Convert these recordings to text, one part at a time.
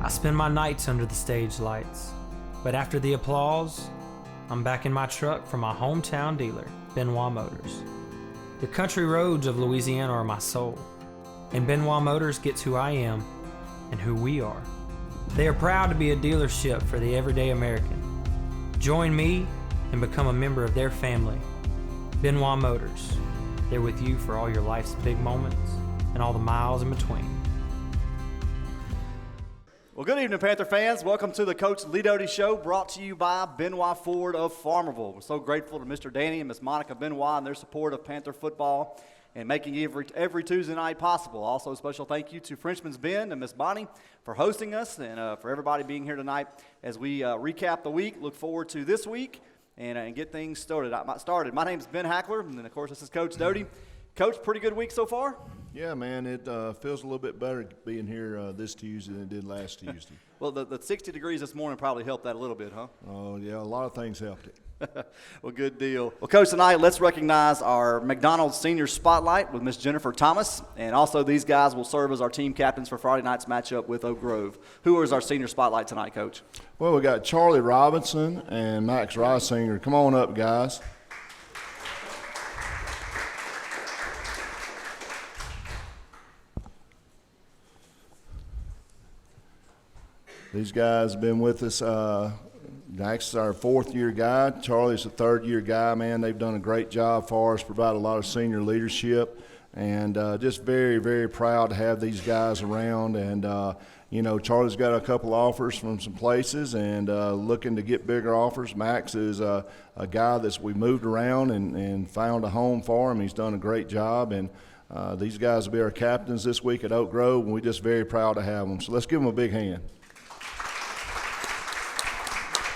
I spend my nights under the stage lights, but after the applause, I'm back in my truck from my hometown dealer, Benoit Motors. The country roads of Louisiana are my soul, and Benoit Motors gets who I am and who we are. They are proud to be a dealership for the everyday American. Join me and become a member of their family. Benoit Motors, they're with you for all your life's big moments and all the miles in between. Well, good evening, Panther fans. Welcome to the Coach Doty Show, brought to you by Benoit Ford of Farmerville. We're so grateful to Mr. Danny and Miss Monica Benoit and their support of Panther football and making every Tuesday night possible. Also, a special thank you to Frenchman's Bend and Miss Bonnie for hosting us and for everybody being here tonight as we recap the week. Look forward to this week and get things started. My name's Ben Hackler, and then, of course, this is Coach Doty. Coach, pretty good week so far? Yeah, man, it feels a little bit better being here this Tuesday than it did last Tuesday. Well, the 60 degrees this morning probably helped that a little bit, huh? Oh, yeah, a lot of things helped it. Well, good deal. Well, Coach, tonight let's recognize our McDonald's Senior Spotlight with Miss Jennifer Thomas, and also these guys will serve as our team captains for Friday night's matchup with Oak Grove. Who is our Senior Spotlight tonight, Coach? Well, we got Charlie Robinson and Max Reisinger. Come on up, guys. These guys have been with us. Max is our fourth-year guy. Charlie's a third-year guy. Man, they've done a great job for us, provide a lot of senior leadership, and just very, very proud to have these guys around. And, Charlie's got a couple offers from some places and looking to get bigger offers. Max is a guy that we moved around and found a home for him. He's done a great job. And these guys will be our captains this week at Oak Grove, and we're just very proud to have them. So let's give them a big hand.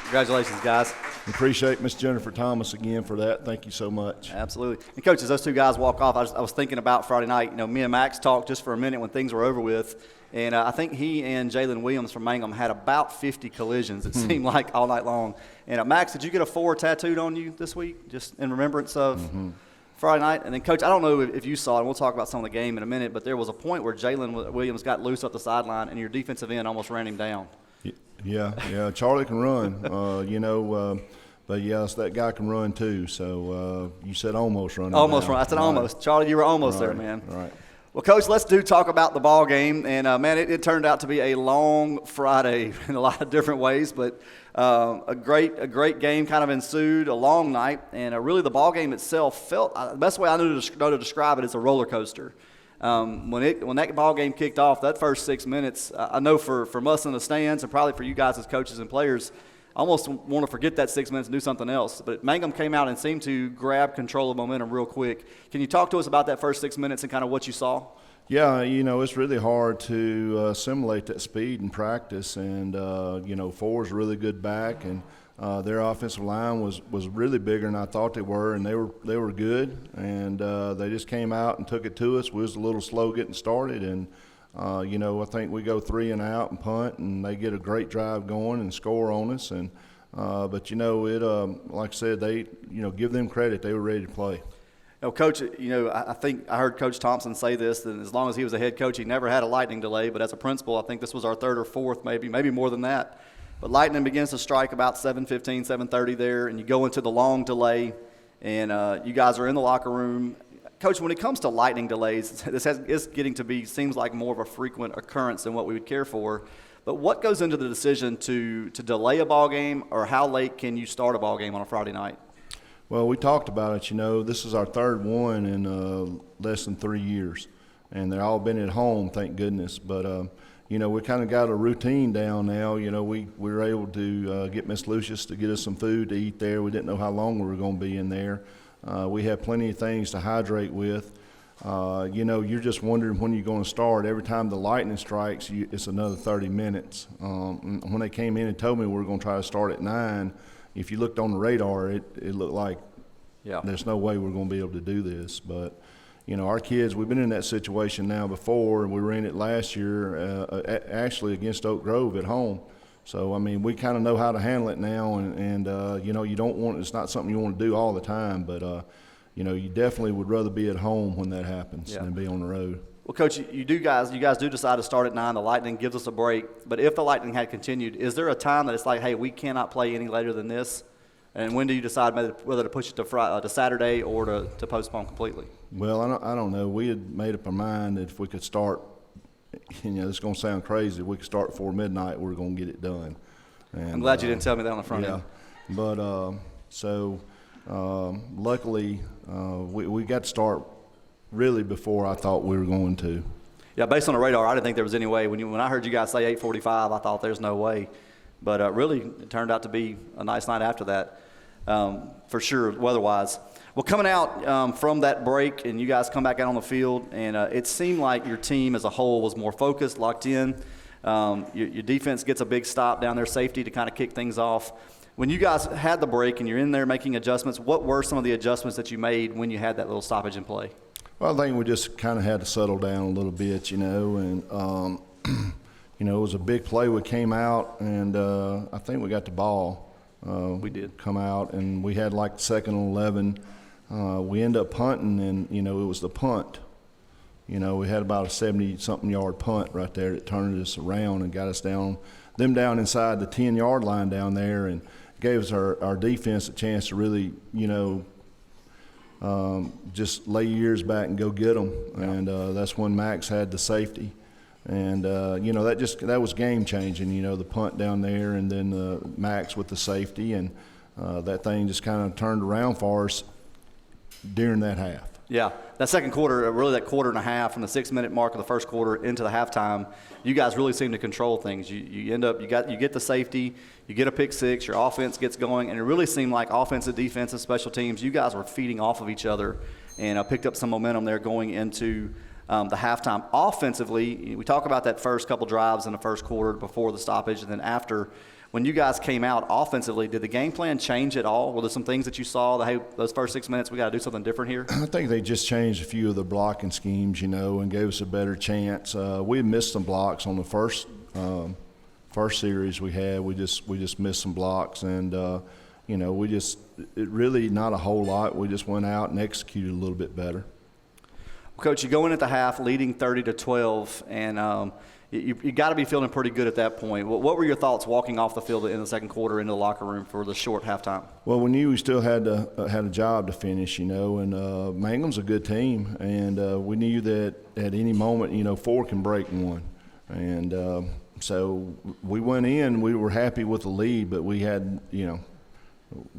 Congratulations, guys. Appreciate Miss Jennifer Thomas again for that. Thank you so much. Absolutely. And, Coach, as those two guys walk off, I was thinking about Friday night. Me and Max talked just for a minute when things were over with, and I think he and Jalen Williams from Mangham had about 50 collisions, it seemed like, all night long. And, Max, did you get a 4 tattooed on you this week, just in remembrance of Friday night? And then, Coach, I don't know if you saw it, and we'll talk about some of the game in a minute, but there was a point where Jalen Williams got loose up the sideline, and your defensive end almost ran him down. Yeah, Charlie can run, but yes, that guy can run too. So you said almost running. Almost down. run. I said right. almost. Charlie, you were almost right. there, man. Right. Well, Coach, let's talk about the ball game, and man, it turned out to be a long Friday in a lot of different ways, but a great game kind of ensued, a long night, and really the ball game itself felt. The best way I know to describe it is a roller coaster. When that ball game kicked off, that first 6 minutes, I know for us in the stands and probably for you guys as coaches and players, I almost want to forget that 6 minutes and do something else. But Mangham came out and seemed to grab control of momentum real quick. Can you talk to us about that first 6 minutes and kind of what you saw? Yeah, it's really hard to assimilate that speed in practice, and Ford's a really good back, and their offensive line was really bigger than I thought they were, and they were good, and they just came out and took it to us. We was a little slow getting started, and I think we go 3 and out and punt, and they get a great drive going and score on us, and but like I said, they give them credit, they were ready to play. Coach, I think I heard Coach Thompson say this, that as long as he was a head coach, he never had a lightning delay, but as a principal, I think this was our third or fourth, maybe more than that. But lightning begins to strike about 7:15, 7:30 there, and you go into the long delay, and you guys are in the locker room. Coach, when it comes to lightning delays, it's getting to be, seems like more of a frequent occurrence than what we would care for. But what goes into the decision to delay a ball game, or how late can you start a ball game on a Friday night? Well, we talked about it. This is our third one in less than 3 years, and they've all been at home, thank goodness. But we kind of got a routine down now. We were able to get Miss Lucius to get us some food to eat there. We didn't know how long we were going to be in there. We had plenty of things to hydrate with. You're just wondering when you're going to start. Every time the lightning strikes, it's another 30 minutes. When they came in and told me we were going to try to start at 9, if you looked on the radar, it looked like there's no way we're going to be able to do this. But our kids, we've been in that situation now before, and we were in it last year, actually against Oak Grove at home. So, we kind of know how to handle it now, and you don't want, it's not something you want to do all the time, but, you definitely would rather be at home when that happens than be on the road. Well, Coach, you guys do decide to start at 9. The Lightning gives us a break. But if the Lightning had continued, is there a time that it's like, hey, we cannot play any later than this? And when do you decide whether to push it to Saturday or to postpone completely? Well, I don't know. We had made up our mind that if we could start, it's going to sound crazy, if we could start before midnight, we're going to get it done. And, I'm glad you didn't tell me that on the front end. But luckily, we got to start really before I thought we were going to. Yeah, based on the radar, I didn't think there was any way. When I heard you guys say 8:45, I thought there's no way. But really, it turned out to be a nice night after that, for sure, weather-wise. Well, coming out from that break, and you guys come back out on the field, and it seemed like your team as a whole was more focused, locked in. Your defense gets a big stop down there, safety to kind of kick things off. When you guys had the break and you're in there making adjustments, what were some of the adjustments that you made when you had that little stoppage in play? Well, I think we just kind of had to settle down a little bit, and it was a big play. We came out, and I think we got the ball. We did come out, and we had like 2nd and 11. We ended up punting, and it was the punt. We had about a 70-something yard punt right there that turned us around and got us down inside the 10-yard line down there, and gave us our defense a chance to really, just lay your ears back and go get them. Yeah. And that's when Max had the safety. And, that was game-changing, the punt down there, and then Max with the safety. And that thing just kind of turned around for us during that half. Yeah, that second quarter, really that quarter and a half from the 6-minute mark of the first quarter into the halftime, you guys really seem to control things. You get the safety, you get a pick six, your offense gets going, and it really seemed like offensive, defensive, special teams, you guys were feeding off of each other and picked up some momentum there going into the halftime. Offensively, we talk about that first couple drives in the first quarter before the stoppage, and then after. When you guys came out offensively, did the game plan change at all? Were there some things that you saw that, hey, those first 6 minutes, we got to do something different here? I think they just changed a few of the blocking schemes, and gave us a better chance. We missed some blocks on the first series we had. We just missed some blocks, and it really not a whole lot. We just went out and executed a little bit better. Coach, you go in at the half leading 30-12, and you got to be feeling pretty good at that point. What were your thoughts walking off the field in the second quarter into the locker room for the short halftime? Well, we knew we still had a job to finish, and Mangham's a good team, and we knew that at any moment, 4 can break one. And so we went in, we were happy with the lead, but we had,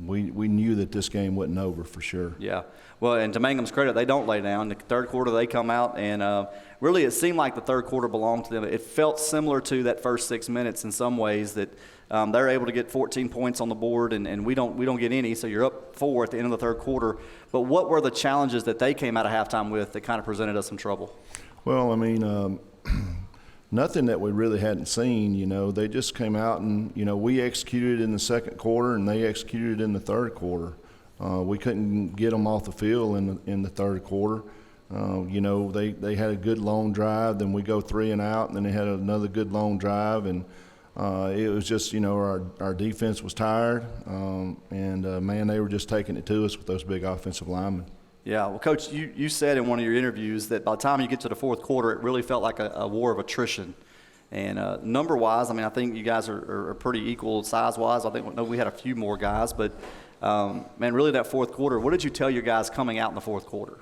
we knew that this game wasn't over for sure. Yeah. Well, and to Mangham's credit, they don't lay down. The third quarter, they come out, and really it seemed like the third quarter belonged to them. It felt similar to that first 6 minutes in some ways, that they're able to get 14 points on the board, and we don't get any, so you're up 4 at the end of the third quarter. But what were the challenges that they came out of halftime with that kind of presented us some trouble? Well, nothing that we really hadn't seen. They just came out and, we executed in the second quarter and they executed in the third quarter. We couldn't get them off the field in the third quarter. They had a good long drive, then we go 3 and out, and then they had another good long drive, and it was just, our defense was tired, and they were just taking it to us with those big offensive linemen. Yeah, well, Coach, you said in one of your interviews that by the time you get to the fourth quarter, it really felt like a war of attrition. And number-wise, I think you guys are pretty equal size-wise. I think we had a few more guys, but, really that fourth quarter, what did you tell your guys coming out in the fourth quarter?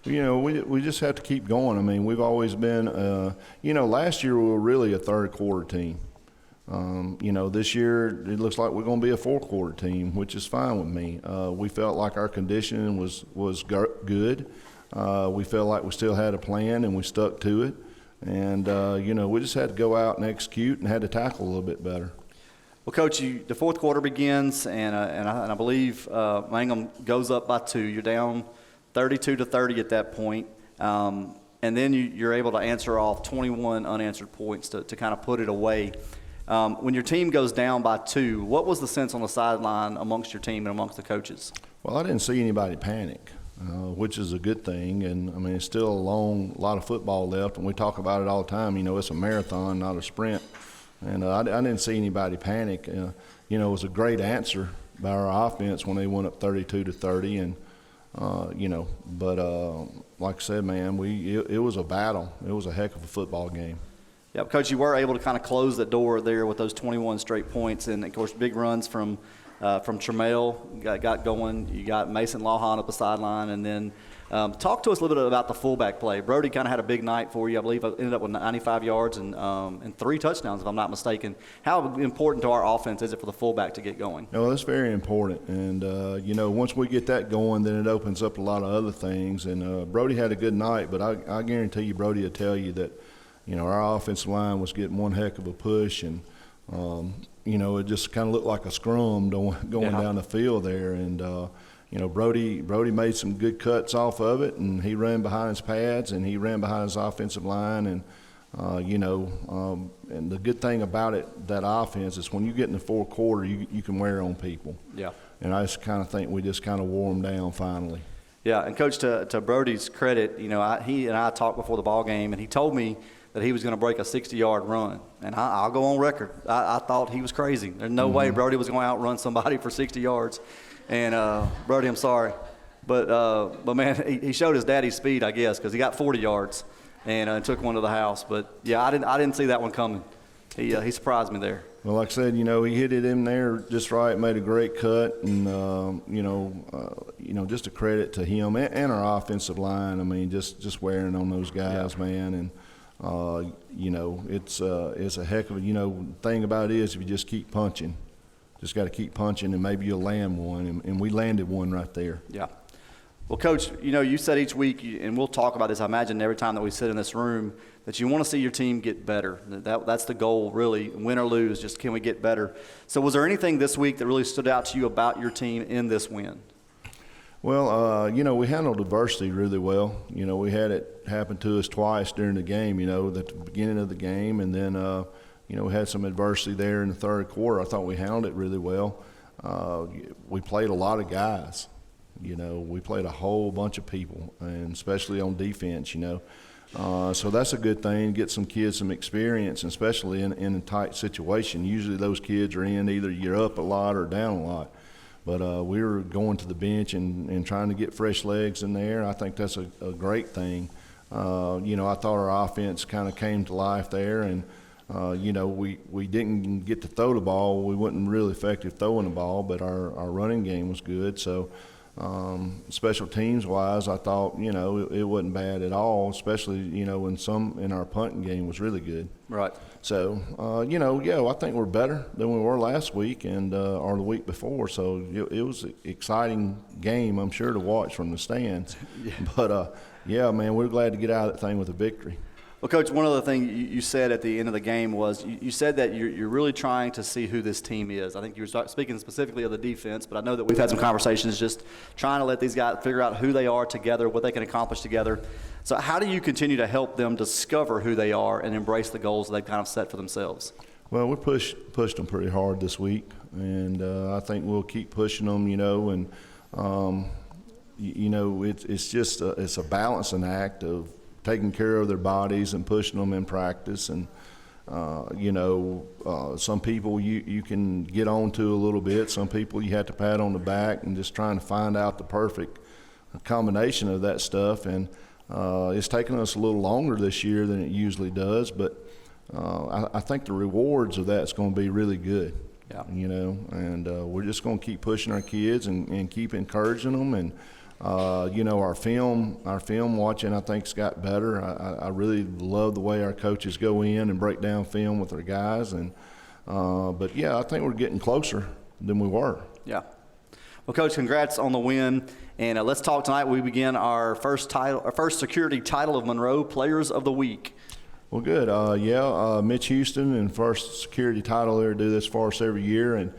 We just have to keep going. We've always been, last year we were really a third-quarter team. This year it looks like we're going to be a fourth-quarter team, which is fine with me. We felt like our conditioning was good. We felt like we still had a plan, and we stuck to it. And, we just had to go out and execute and had to tackle a little bit better. Well, Coach, the fourth quarter begins, and I believe Mangham goes up by 2. You're down 32-30 at that point. And then you're able to answer off 21 unanswered points to kind of put it away. When your team goes down by 2, what was the sense on the sideline amongst your team and amongst the coaches? Well, I didn't see anybody panic, which is a good thing. And, it's still a lot of football left, and we talk about it all the time. It's a marathon, not a sprint. And I didn't see anybody panic. It was a great answer by our offense when they went up 32-30. And, But like I said, man, it was a battle. It was a heck of a football game. Yeah, Coach, you were able to kind of close the door there with those 21 straight points, and of course, big runs from Tramiel got going. You got Mason Lawhon up the sideline, and then talk to us a little bit about the fullback play. Brody kind of had a big night for you. I believe ended up with 95 yards and 3 touchdowns, if I'm not mistaken. How important to our offense is it for the fullback to get going? Well, that's very important, and once we get that going, then it opens up a lot of other things. And Brody had a good night, but I guarantee you, Brody will tell you that our offensive line was getting one heck of a push, and it just kind of looked like a scrum going down the field there, and. Brody made some good cuts off of it, and he ran behind his pads, and he ran behind his offensive line, and and the good thing about that offense is when you get in the fourth quarter, you can wear on people. Yeah. And I just kind of think we just kind of wore them down finally. Yeah, and Coach, to Brody's credit, he and I talked before the ball game, and he told me that he was going to break a 60-yard run, and I'll go on record. I thought he was crazy. There's no way Brody was going to outrun somebody for 60 yards. And Brody, I'm sorry, but man, he showed his daddy's speed, I guess, because he got 40 yards and took one to the house. But yeah, I didn't see that one coming. He surprised me there. Well, like I said, he hit it in there just right, made a great cut, and just a credit to him and our offensive line. I mean, just wearing on those guys, man, and it's a heck of a thing about it is if you just keep punching. Just got to keep punching, and maybe you'll land one, and we landed one right there. Yeah. Well, Coach, you said each week, and we'll talk about this, I imagine, every time that we sit in this room, that you want to see your team get better. That's the goal, really, win or lose, just can we get better. So was there anything this week that really stood out to you about your team in this win? Well, we handled adversity really well. We had it happen to us twice during the game, at the beginning of the game, and then we had some adversity there in the third quarter. I thought we handled it really well. We played a lot of guys. We played a whole bunch of people, and especially on defense, So that's a good thing, get some kids some experience, and especially in a tight situation. Usually those kids are in either you're up a lot or down a lot. But we were going to the bench and trying to get fresh legs in there. I think that's a great thing. I thought our offense kind of came to life there, and we didn't get to throw the ball. We wasn't really effective throwing the ball, but our running game was good. So special teams wise, I thought, it wasn't bad at all, especially, in our punting game was really good. Right. So, I think we're better than we were last week and or the week before. So it was an exciting game, I'm sure, to watch from the stands. Yeah. But, man, we're glad to get out of that thing with a victory. Well, Coach, one other thing you said at the end of the game was you said that you're really trying to see who this team is. I think you were speaking specifically of the defense, but I know that we've had some conversations just trying to let these guys figure out who they are together, what they can accomplish together. So how do you continue to help them discover who they are and embrace the goals that they've kind of set for themselves? Well, we pushed them pretty hard this week, and I think we'll keep pushing them, and it's just it's a balancing act of taking care of their bodies and pushing them in practice. And, some people you can get on to a little bit. Some people you have to pat on the back and just trying to find out the perfect combination of that stuff. And it's taken us a little longer this year than it usually does, but I think the rewards of that's going to be really good. Yeah. And we're just going to keep pushing our kids and keep encouraging them. And our film watching, I think, has got better. I really love the way our coaches go in and break down film with their guys. And but I think we're getting closer than we were. Yeah. Well, Coach, congrats on the win. And let's talk tonight. We begin our first security title of Monroe Players of the Week. Well, good. Mitch Houston, and first security title there, do this for us every year, and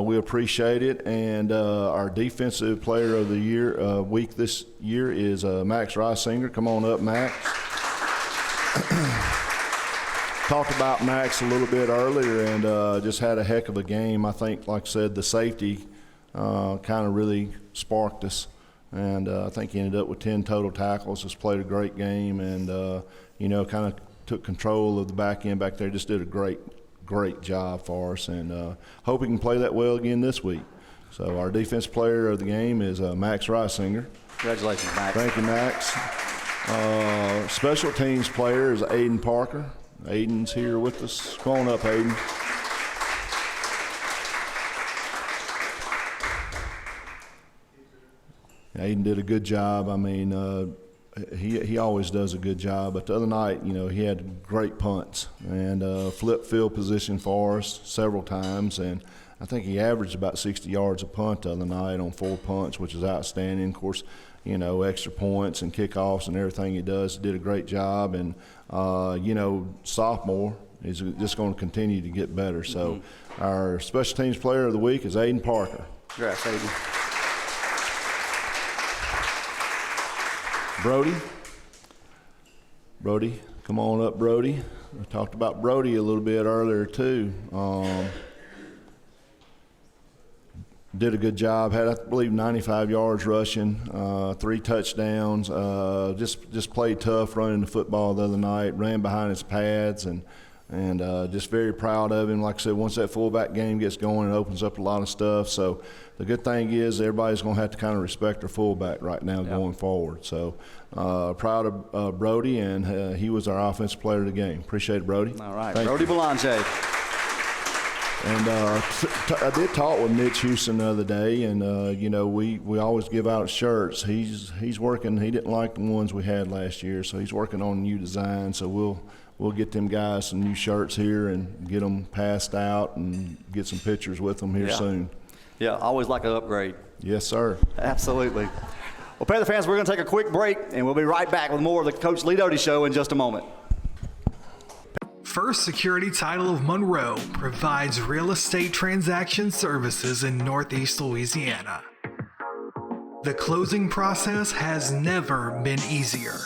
we appreciate it. And our defensive player of the year week this year is Max Reisinger. Come on up, Max. Talked about Max a little bit earlier, and just had a heck of a game. I think, like I said, the safety kind of really sparked us, and I think he ended up with 10 total tackles. Just played a great game, and kind of took control of the back end back there. Just did a great job for us, and hope he can play that well again this week. So our defense player of the game is Max Reisinger. Congratulations, Max. Thank you, Max. Special teams player is Aiden Parker. Aiden's here with us. Come on up, Aiden. Aiden did a good job. I mean, he always does a good job. But the other night, you know, he had great punts and flipped field position for us several times. And I think he averaged about 60 yards a punt the other night on 4 punts, which is outstanding. Of course, you know, extra points and kickoffs and everything he does. He did a great job. And, you know, sophomore is just going to continue to get better. So our special teams player of the week is Aiden Parker. Congrats, Aiden. Brody, come on up, Brody. I talked about Brody a little bit earlier too. Did a good job. Had, I believe, 95 yards rushing, 3 touchdowns. Just played tough running the football the other night. Ran behind his pads and just very proud of him. Like I said, once that fullback game gets going, it opens up a lot of stuff. So the good thing is everybody's going to have to kind of respect their fullback right now going forward. So proud of Brody, and he was our offensive player of the game. Appreciate it, Brody. All right, Thank Brody you. Belanger. And I did talk with Mitch Houston the other day, and you know, we always give out shirts. He's working. He didn't like the ones we had last year, so he's working on new designs. So we'll get them guys some new shirts here and get them passed out and get some pictures with them here soon. Yeah, always like an upgrade. Yes, sir. Absolutely. Well, Panther fans, we're going to take a quick break, and we'll be right back with more of the Coach Lee Doty Show in just a moment. First Security Title of Monroe provides real estate transaction services in Northeast Louisiana. The closing process has never been easier.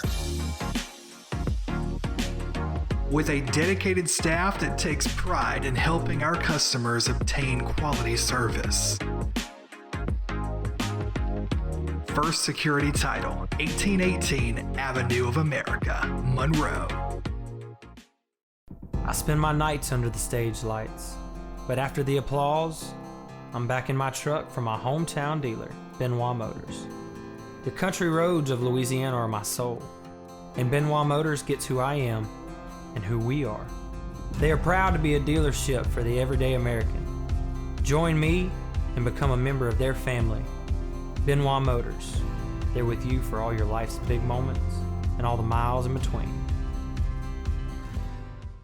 With a dedicated staff that takes pride in helping our customers obtain quality service. First Security Title, 1818 Avenue of America, Monroe. I spend my nights under the stage lights, but after the applause, I'm back in my truck from my hometown dealer, Benoit Motors. The country roads of Louisiana are my soul, and Benoit Motors gets who I am and who we are. They are proud to be a dealership for the everyday American. Join me and become a member of their family. Benoit Motors, they're with you for all your life's big moments and all the miles in between.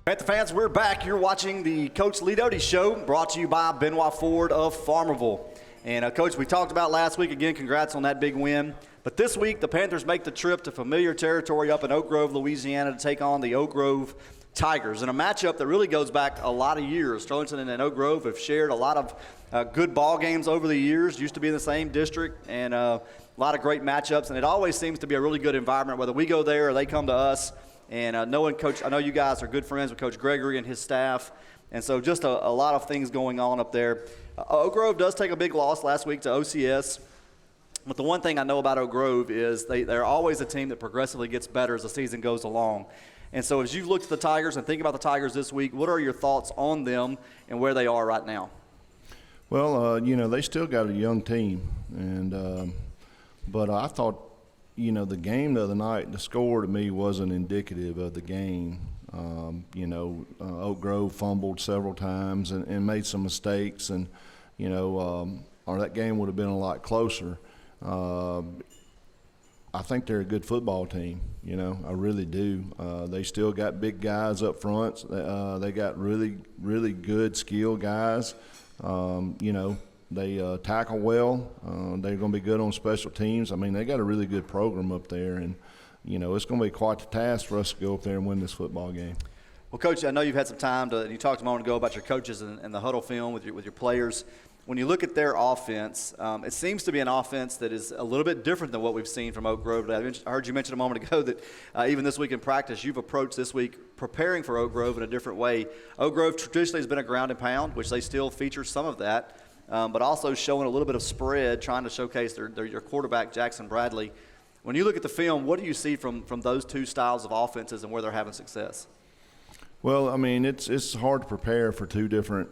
Panther fans, we're back. You're watching the Coach Lee Doty Show, brought to you by Benoit Ford of Farmerville. And Coach, we talked about last week, again, congrats on that big win. But this week, the Panthers make the trip to familiar territory up in Oak Grove, Louisiana, to take on the Oak Grove Tigers in a matchup that really goes back a lot of years. Sterlington and Oak Grove have shared a lot of good ball games over the years, used to be in the same district, and a lot of great matchups. And it always seems to be a really good environment, whether we go there or they come to us. And knowing Coach, I know you guys are good friends with Coach Gregory and his staff, and so just a lot of things going on up there. Oak Grove does take a big loss last week to OCS, but the one thing I know about Oak Grove is they're always a team that progressively gets better as the season goes along. And so as you've looked at the Tigers and think about the Tigers this week, what are your thoughts on them and where they are right now? Well, you know, they still got a young team, and but I thought, you know, the game the other night, the score to me wasn't indicative of the game. You know, Oak Grove fumbled several times and made some mistakes, and, you know, or that game would have been a lot closer. I think they're a good football team, you know, I really do. They still got big guys up front. They got really, really good skill guys. You know, they tackle well. They're going to be good on special teams. I mean, they got a really good program up there, and, you know, it's going to be quite the task for us to go up there and win this football game. Well, Coach, I know you've had some time you talked a moment ago about your coaches and the huddle film with your players. When you look at their offense, it seems to be an offense that is a little bit different than what we've seen from Oak Grove. I heard you mention a moment ago that even this week in practice, you've approached this week preparing for Oak Grove in a different way. Oak Grove traditionally has been a ground and pound, which they still feature some of that, but also showing a little bit of spread, trying to showcase your quarterback, Jackson Bradley. When you look at the film, what do you see from those two styles of offenses and where they're having success? Well, I mean, it's hard to prepare for two different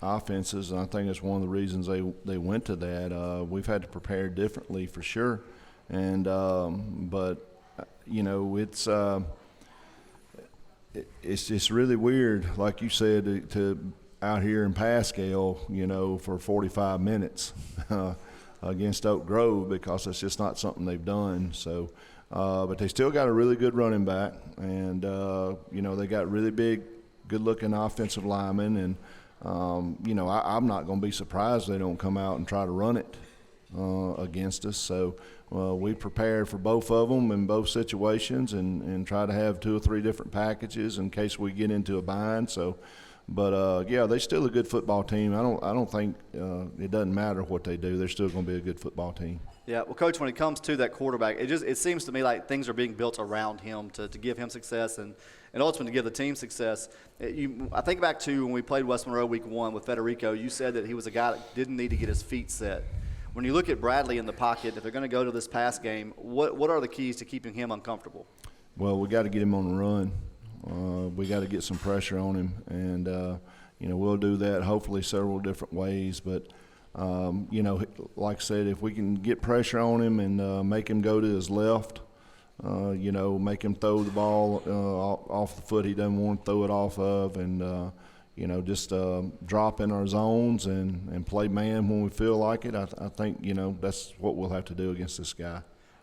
offenses, and I think that's one of the reasons they went to that. We've had to prepare differently for sure, and but it's just really weird, like you said, to out here in Pascal, for 45 minutes against Oak Grove, because it's just not something they've done. So, but they still got a really good running back, and they got really big, good-looking offensive linemen, and I'm not going to be surprised they don't come out and try to run it against us. So we prepared for both of them in both situations, and try to have 2 or 3 different packages in case we get into a bind. So, but they're still a good football team. I don't think it doesn't matter what they do. They're still going to be a good football team. Yeah, well, Coach, when it comes to that quarterback, it seems to me like things are being built around him to give him success and ultimately to give the team success. I think back to when we played West Monroe Week 1 with Federico. You said that he was a guy that didn't need to get his feet set. When you look at Bradley in the pocket, if they're going to go to this pass game, what are the keys to keeping him uncomfortable? Well, we got to get him on the run. We got to get some pressure on him, and we'll do that hopefully several different ways. But like I said, if we can get pressure on him and make him go to his left, make him throw the ball off the foot he doesn't want to throw it off of, and just drop in our zones and play man when we feel like it. I think that's what we'll have to do against this guy.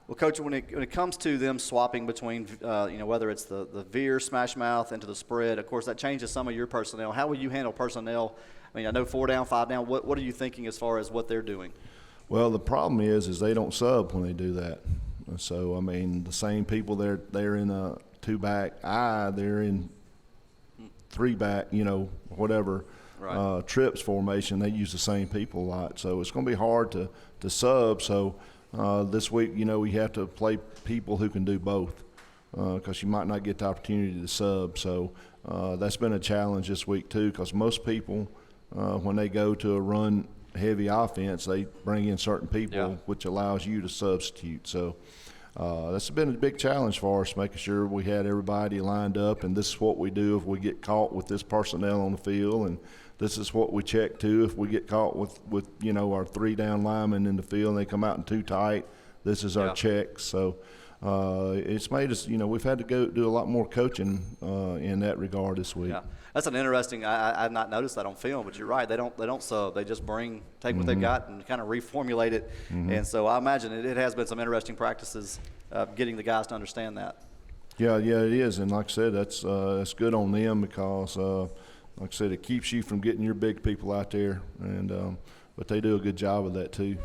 Well, Coach, when it comes to them swapping between, whether it's the veer, smash mouth, into the spread, of course, that changes some of your personnel. How will you handle personnel? I mean, I know 4 down, 5 down. What are you thinking as far as what they're doing? Well, the problem is they don't sub when they do that. So, I mean, the same people, they're in a 2-back eye, they're in 3-back, whatever. Right. Trips formation, they use the same people a lot. So it's going to be hard to sub. So this week, we have to play people who can do both, because you might not get the opportunity to sub. So that's been a challenge this week too, because most people, when they go to a run-heavy offense, they bring in certain people, which allows you to substitute. So that's been a big challenge for us, making sure we had everybody lined up, and this is what we do if we get caught with this personnel on the field, and this is what we check too if we get caught with our 3 down linemen in the field and they come out in too tight. This is our check. So it's made us, we've had to go do a lot more coaching in that regard this week. Yeah, that's an interesting. I've not noticed that on film, but you're right. They don't sub. They just take what they got and kind of reformulate it. And so I imagine it has been some interesting practices getting the guys to understand that. Yeah, it is. And like I said, that's good on them, because like I said, it keeps you from getting your big people out there, and but they do a good job of that too.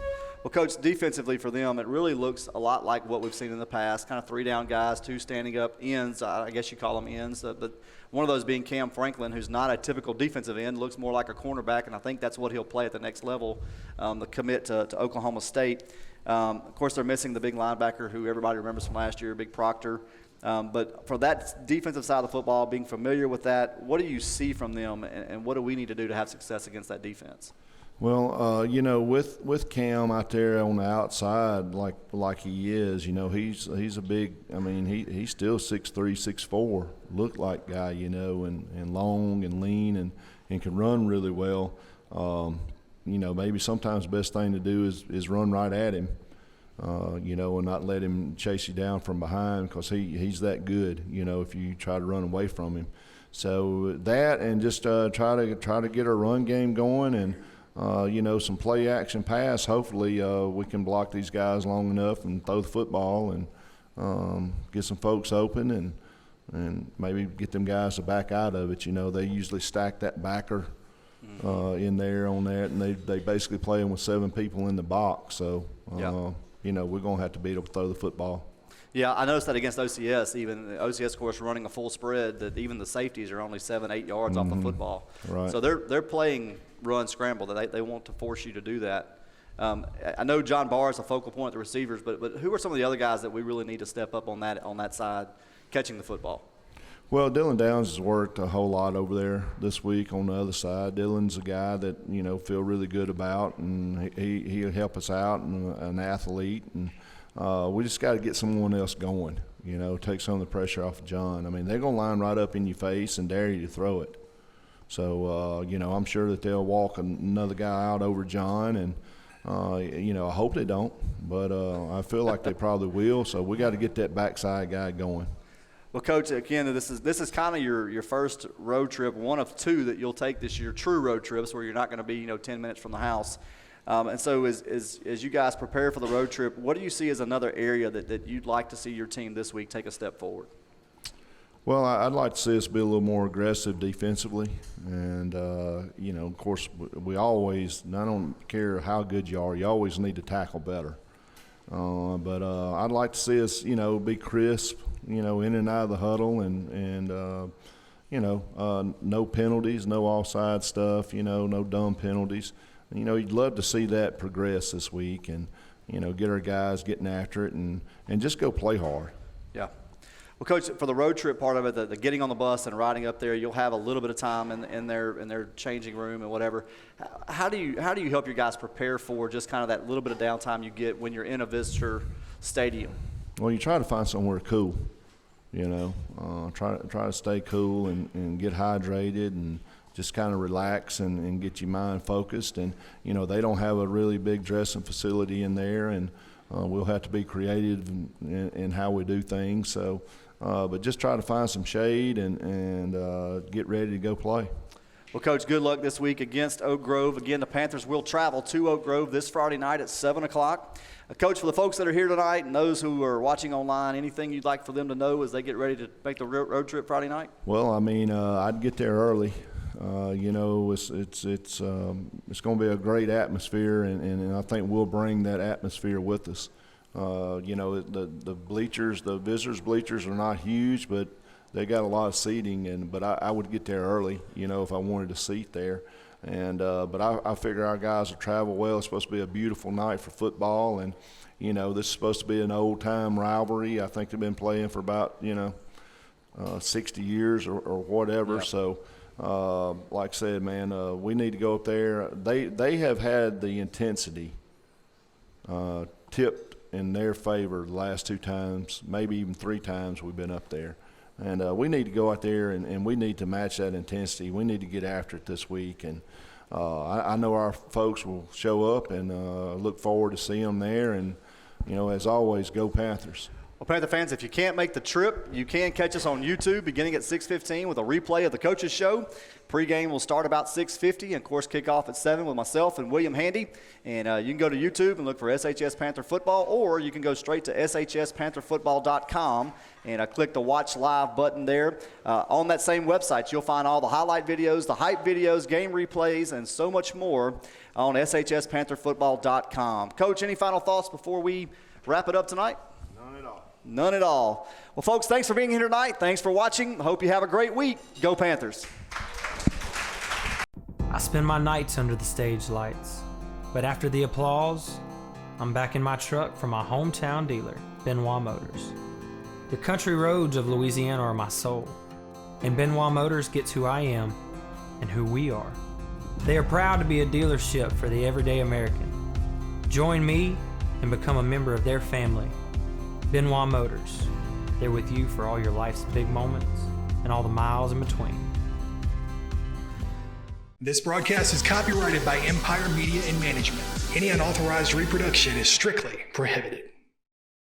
Well, Coach, defensively for them, it really looks a lot like what we've seen in the past, kind of 3 down guys, 2 standing up ends. I guess you call them ends, but one of those being Cam Franklin, who's not a typical defensive end, looks more like a cornerback, and I think that's what he'll play at the next level, the commit to Oklahoma State. Of course, they're missing the big linebacker who everybody remembers from last year, Big Proctor. But for that defensive side of the football, being familiar with that, what do you see from them, and what do we need to do to have success against that defense? Well, with Cam out there on the outside, like he is, he's a big. I mean, he's still 6'3", 6'4", look like guy, and long and lean and can run really well. Maybe sometimes the best thing to do is run right at him. And not let him chase you down from behind, because he's that good, if you try to run away from him. So that, and just try to get our run game going, and some play action pass. Hopefully we can block these guys long enough and throw the football and get some folks open, and maybe get them guys to back out of it. They usually stack that backer in there on that, and they basically play them with 7 people in the box. So we're going to have to be able to throw the football. Yeah, I noticed that against OCS, even OCS, of course, running a full spread, that even the safeties are only 7-8 yards off the football. Right. So they're playing run scramble. That they want to force you to do that. I know John Barr is a focal point at the receivers, but who are some of the other guys that we really need to step up on that side, catching the football? Well, Dylan Downs has worked a whole lot over there this week on the other side. Dylan's a guy that, feel really good about, and he'll help us out, and an athlete. And we just got to get someone else going, take some of the pressure off of John. I mean, they're going to line right up in your face and dare you to throw it. So, I'm sure that they'll walk another guy out over John, and, I hope they don't, but I feel like they probably will. So we got to get that backside guy going. Well, Coach, again, this is kind of your first road trip, one of two that you'll take this year, true road trips where you're not going to be 10 minutes from the house. And so as you guys prepare for the road trip, what do you see as another area that you'd like to see your team this week take a step forward? Well, I'd like to see us be a little more aggressive defensively. And, of course, we always, I don't care how good you are, you always need to tackle better. But I'd like to see us, be crisp, in and out of the huddle and no penalties, no offside stuff, no dumb penalties. You'd love to see that progress this week and, get our guys getting after it and just go play hard. Yeah. Well, Coach, for the road trip part of it, the getting on the bus and riding up there, you'll have a little bit of time in their changing room and whatever. How do you help your guys prepare for just kind of that little bit of downtime you get when you're in a visitor stadium? Well, you try to find somewhere cool, try to stay cool and get hydrated and just kind of relax and get your mind focused. And, they don't have a really big dressing facility in there, and we'll have to be creative in how we do things. So, but just try to find some shade and get ready to go play. Well, Coach, good luck this week against Oak Grove. Again, the Panthers will travel to Oak Grove this Friday night at 7 o'clock. Coach, for the folks that are here tonight and those who are watching online, anything you'd like for them to know as they get ready to make the road trip Friday night? Well, I'd get there early. It's going to be a great atmosphere, and I think we'll bring that atmosphere with us. The bleachers, the visitors' bleachers are not huge, but they got a lot of seating. But I would get there early, if I wanted a seat there. And but I figure our guys will travel well. It's supposed to be a beautiful night for football, and this is supposed to be an old-time rivalry. I think they've been playing for about 60 years or whatever. Yep. So. Like I said, man, we need to go up there. They have had the intensity tipped in their favor the last 2 times, maybe even 3 times we've been up there. And we need to go out there and we need to match that intensity. We need to get after it this week. And I know our folks will show up and look forward to seeing them there. And, as always, go Panthers. Well, Panther fans, if you can't make the trip, you can catch us on YouTube beginning at 6:15 with a replay of the Coaches Show. Pre-game will start about 6:50 and, of course, kick off at 7 with myself and William Handy. And you can go to YouTube and look for SHS Panther Football, or you can go straight to shspantherfootball.com and click the Watch Live button there. On that same website, you'll find all the highlight videos, the hype videos, game replays, and so much more on shspantherfootball.com. Coach, any final thoughts before we wrap it up tonight? None at all. Well, folks, thanks for being here tonight. Thanks for watching. Hope you have a great week. Go Panthers. I spend my nights under the stage lights, but after the applause, I'm back in my truck from my hometown dealer, Benoit Motors. The country roads of Louisiana are my soul, and Benoit Motors gets who I am and who we are. They are proud to be a dealership for the everyday American. Join me and become a member of their family. Benoit Motors, they're with you for all your life's big moments and all the miles in between. This broadcast is copyrighted by Empire Media and Management. Any unauthorized reproduction is strictly prohibited.